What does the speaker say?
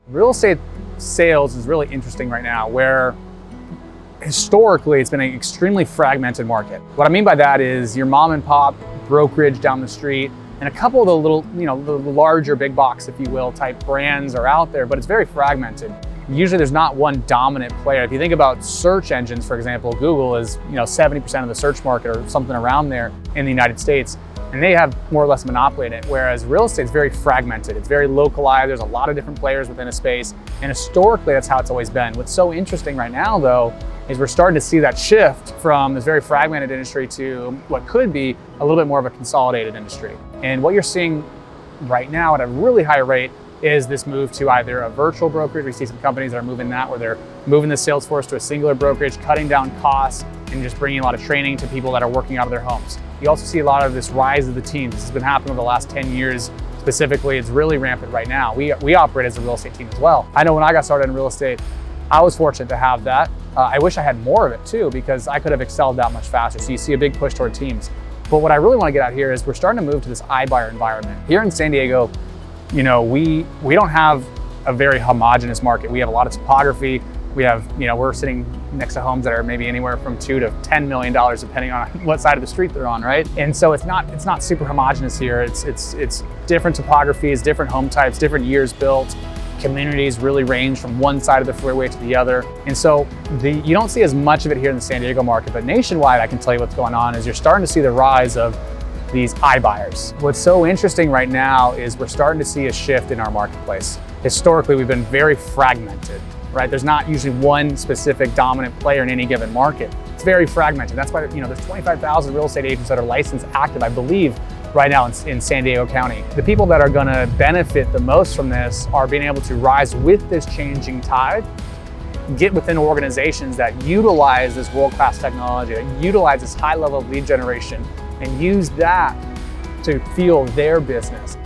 Real estate sales is really interesting right now, where historically it's been an extremely fragmented market. What I mean by that is your mom and pop brokerage down the street and a couple of the little, the larger big box, if you will, type brands are out there, but it's very fragmented. Usually there's not one dominant player. If you think about search engines, for example, Google is 70% of the search market or something around there in the United States, and they have more or less a monopoly in it, whereas real estate is very fragmented. It's very localized. There's a lot of different players within a space, and historically that's how it's always been. What's so interesting right now, though, is we're starting to see that shift from this very fragmented industry to what could be a little bit more of a consolidated industry. And what you're seeing right now at a really high rate is this move to either a virtual brokerage. We see some companies that are moving that, where they're moving the sales force to a singular brokerage, cutting down costs, and just bringing a lot of training to people that are working out of their homes. You also see a lot of this rise of the teams. This has been happening over the last 10 years. Specifically, it's really rampant right now. We operate as a real estate team as well. I know when I got started in real estate, I was fortunate to have that. I wish I had more of it too, because I could have excelled that much faster. So you see a big push toward teams. But what I really want to get at here is we're starting to move to this iBuyer environment. Here in San Diego, we don't have a very homogenous market. We have a lot of topography. We have, we're sitting next to homes that are maybe anywhere from $2 to $10 million, depending on what side of the street they're on, right? And so it's not super homogenous here. It's different topographies, different home types, different years built. Communities really range from one side of the freeway to the other. And so you don't see as much of it here in the San Diego market, but nationwide, I can tell you what's going on is you're starting to see the rise of these iBuyers. What's so interesting right now is we're starting to see a shift in our marketplace. Historically, we've been very fragmented, right? There's not usually one specific dominant player in any given market. It's very fragmented. That's why, there's 25,000 real estate agents that are licensed active, I believe, right now in San Diego County. The people that are gonna benefit the most from this are being able to rise with this changing tide, get within organizations that utilize this world-class technology, that utilize this high level of lead generation, and use that to fuel their business.